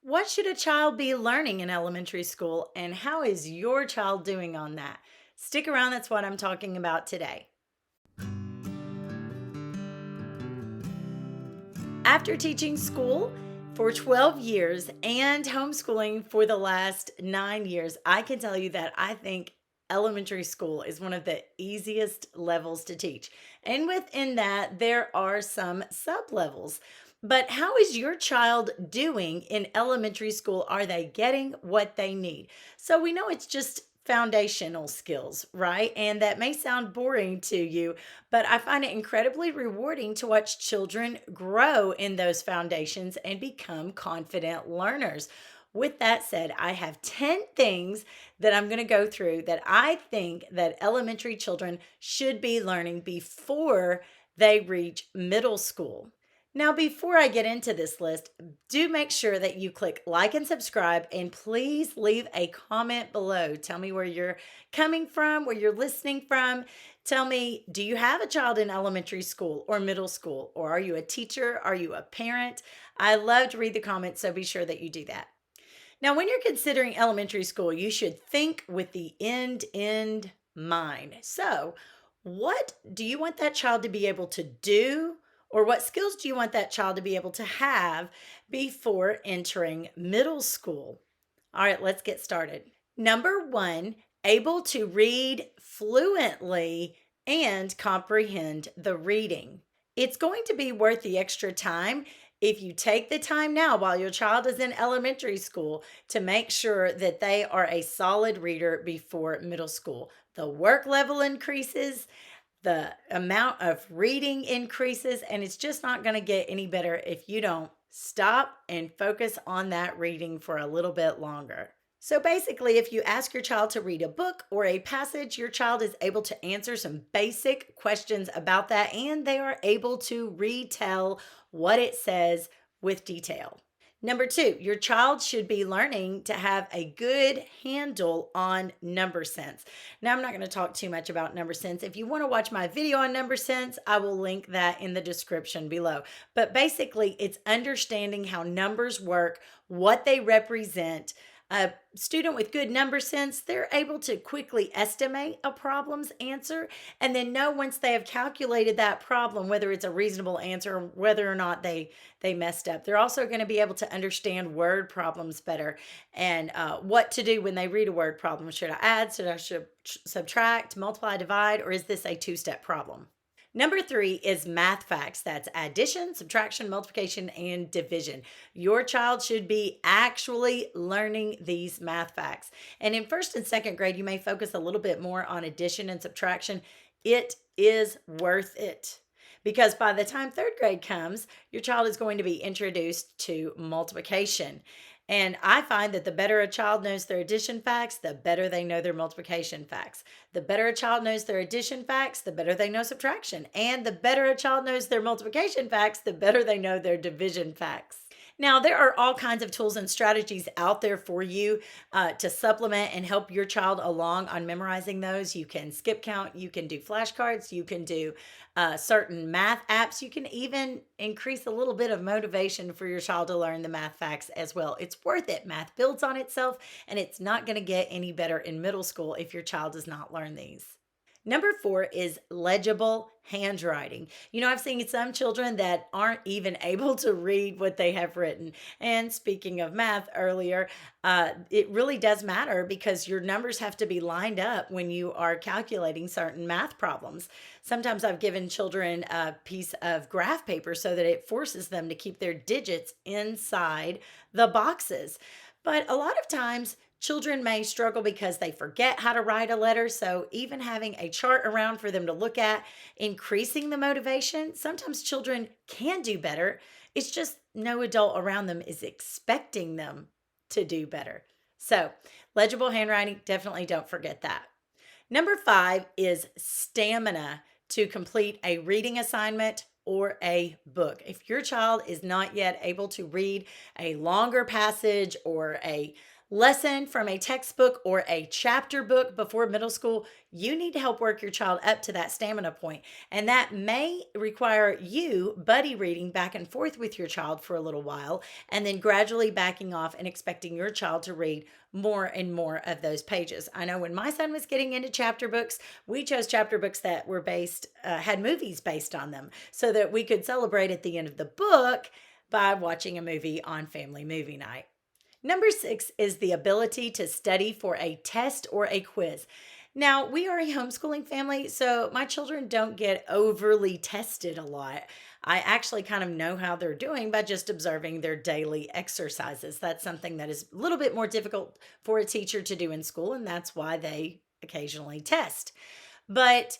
What should a child be learning in elementary school, and how is your child doing on that? Stick around, that's what I'm talking about today. After teaching school for 12 years and homeschooling for the last 9 years, I can tell you that I think elementary school is one of the easiest levels to teach. And within that, there are some sub levels. But how is your child doing in elementary school? Are they getting what they need? So we know it's just foundational skills, right? And that may sound boring to you, but I find it incredibly rewarding to watch children grow in those foundations and become confident learners. With that said, I have 10 things that I'm going to go through that I think that elementary children should be learning before they reach middle school. Now, before I get into this list, do make sure that you click like and subscribe, and please leave a comment below. Tell me where you're coming from, where you're listening from. Tell me, do you have a child in elementary school or middle school? Or are you a teacher? Are you a parent? I love to read the comments, so be sure that you do that. Now, when you're considering elementary school, you should think with the end in mind. So, what do you want that child to be able to do? Or what skills do you want that child to be able to have before entering middle school? All right, let's get started. Number one, able to read fluently and comprehend the reading. It's going to be worth the extra time if you take the time now while your child is in elementary school to make sure that they are a solid reader before middle school. The work level increases, the amount of reading increases, and it's just not going to get any better if you don't stop and focus on that reading for a little bit longer. So basically, if you ask your child to read a book or a passage, your child is able to answer some basic questions about that, and they are able to retell what it says with detail. Number two, your child should be learning to have a good handle on number sense. Now, I'm not going to talk too much about number sense. If you want to watch my video on number sense, I will link that in the description below. But basically, it's understanding how numbers work, what they represent. A student with good number sense, they're able to quickly estimate a problem's answer and then know once they have calculated that problem whether it's a reasonable answer or whether or not they messed up. They're also going to be able to understand word problems better and what to do when they read a word problem. Should I add? Should I subtract, multiply, divide, or is this a two-step problem? Number three is math facts. That's addition, subtraction, multiplication, and division. Your child should be actually learning these math facts. And in first and second grade, you may focus a little bit more on addition and subtraction. It is worth it. Because by the time third grade comes, your child is going to be introduced to multiplication. And I find that the better a child knows their addition facts, the better they know their multiplication facts. The better a child knows their addition facts, the better they know subtraction. And the better a child knows their multiplication facts, the better they know their division facts. Now, there are all kinds of tools and strategies out there for you to supplement and help your child along on memorizing those. You can skip count, you can do flashcards, you can do certain math apps. You can even increase a little bit of motivation for your child to learn the math facts as well. It's worth it. Math builds on itself, and it's not going to get any better in middle school if your child does not learn these. Number four is legible handwriting. You know, I've seen some children that aren't even able to read what they have written. And speaking of math earlier, it really does matter because your numbers have to be lined up when you are calculating certain math problems. Sometimes I've given children a piece of graph paper so that it forces them to keep their digits inside the boxes. But a lot of times, children may struggle because they forget how to write a letter. So, even having a chart around for them to look at, increasing the motivation, sometimes children can do better. It's just no adult around them is expecting them to do better. So, legible handwriting, definitely don't forget that. Number five is stamina to complete a reading assignment or a book. If your child is not yet able to read a longer passage or a lesson from a textbook or a chapter book before middle school, you need to help work your child up to that stamina point. And that may require you buddy reading back and forth with your child for a little while, and then gradually backing off and expecting your child to read more and more of those pages. I know when my son was getting into chapter books, we chose chapter books that were had movies based on them so that we could celebrate at the end of the book by watching a movie on family movie night. Number 6 is the ability to study for a test or a quiz. Now, we are a homeschooling family, so my children don't get overly tested a lot. I actually kind of know how they're doing by just observing their daily exercises. That's something that is a little bit more difficult for a teacher to do in school, and that's why they occasionally test. But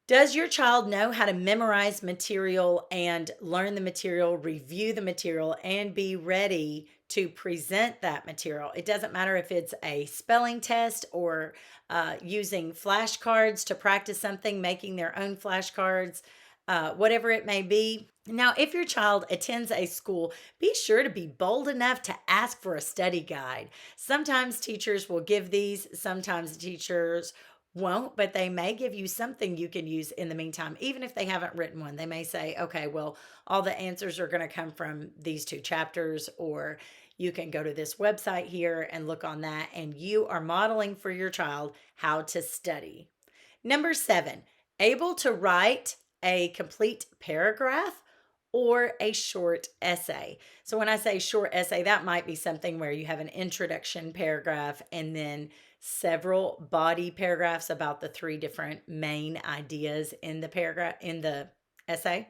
does your child know how to memorize material and learn the material, review the material, and be ready to present that material? It doesn't matter if it's a spelling test or using flashcards to practice something, making their own flashcards, whatever it may be. Now, if your child attends a school, be sure to be bold enough to ask for a study guide. Sometimes teachers will give these, sometimes teachers won't, but they may give you something you can use in the meantime, even if they haven't written one. They may say, okay, well, all the answers are going to come from these 2 chapters, or you can go to this website here and look on that, and you are modeling for your child how to study. Number 7, able to write a complete paragraph or a short essay. So when I say short essay, that might be something where you have an introduction paragraph and then several body paragraphs about the 3 different main ideas in the paragraph in the essay,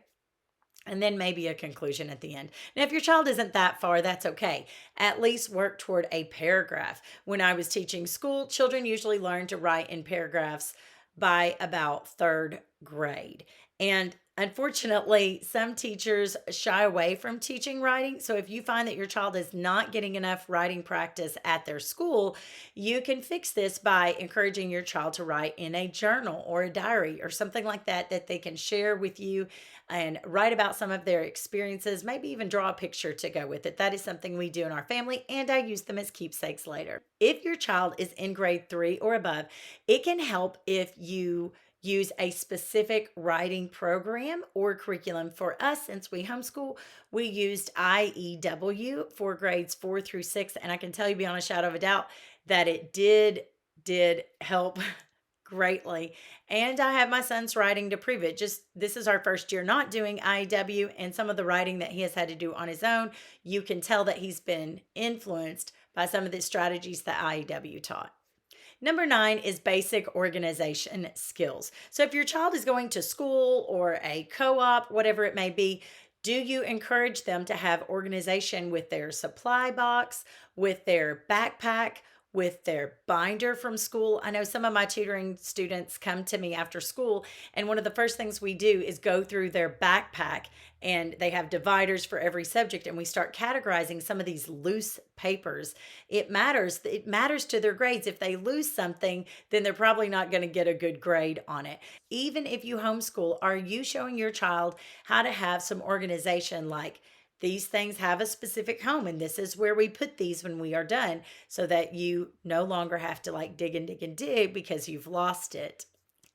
and then maybe a conclusion at the end. Now, if your child isn't that far, that's okay. At least work toward a paragraph. When I was teaching school, children usually learn to write in paragraphs by about 3rd grade. And unfortunately, some teachers shy away from teaching writing. So if you find that your child is not getting enough writing practice at their school, you can fix this by encouraging your child to write in a journal or a diary or something like that that they can share with you and write about some of their experiences, maybe even draw a picture to go with it. That is something we do in our family, and I use them as keepsakes later. If your child is in grade 3 or above, it can help if you use a specific writing program or curriculum. For us, since we homeschool, we used IEW for grades 4 through 6, and I can tell you beyond a shadow of a doubt that it did help greatly. And I have my son's writing to prove it. Just this is our first year not doing IEW, and some of the writing that he has had to do on his own, you can tell that he's been influenced by some of the strategies that IEW taught. Number 9 is basic organization skills. So if your child is going to school or a co-op, whatever it may be, do you encourage them to have organization with their supply box, with their backpack, with their binder from school? I know some of my tutoring students come to me after school, and one of the first things we do is go through their backpack, and they have dividers for every subject, and we start categorizing some of these loose papers. It matters to their grades. If they lose something, then they're probably not going to get a good grade on it. Even if you homeschool, are you showing your child how to have some organization, like these things have a specific home and this is where we put these when we are done, so that you no longer have to like dig and dig and dig because you've lost it?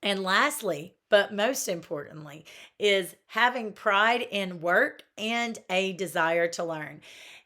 And lastly, but most importantly, is having pride in work and a desire to learn.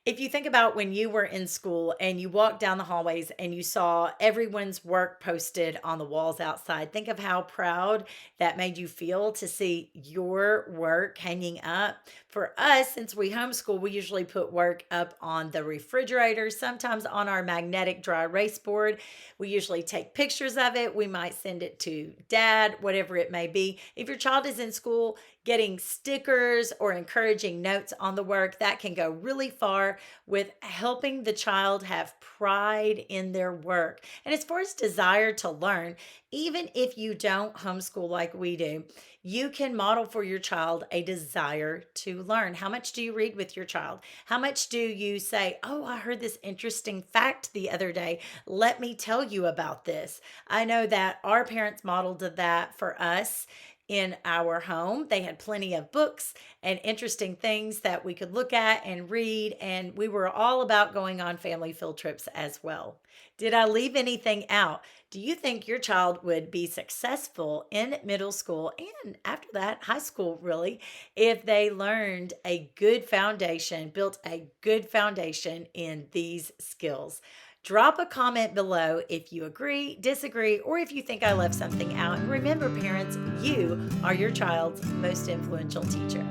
If you think about when you were in school and you walked down the hallways and you saw everyone's work posted on the walls outside, think of how proud that made you feel to see your work hanging up. For us, since we homeschool, we usually put work up on the refrigerator, sometimes on our magnetic dry erase board. We usually take pictures of it. We might send it to dad, whatever it may be. If your child is in school, getting stickers or encouraging notes on the work, that can go really far with helping the child have pride in their work. And as far as desire to learn, even if you don't homeschool like we do, you can model for your child a desire to learn. How much do you read with your child? How much do you say, oh, I heard this interesting fact the other day. Let me tell you about this. I know that our parents modeled that for us. in our home. They had plenty of books and interesting things that we could look at and read, and we were all about going on family field trips as well. Did I leave anything out? Do you think your child would be successful in middle school and after that, high school, really, if they learned a good foundation, built a good foundation in these skills? Drop a comment below if you agree, disagree, or if you think I left something out. And remember, parents, you are your child's most influential teacher.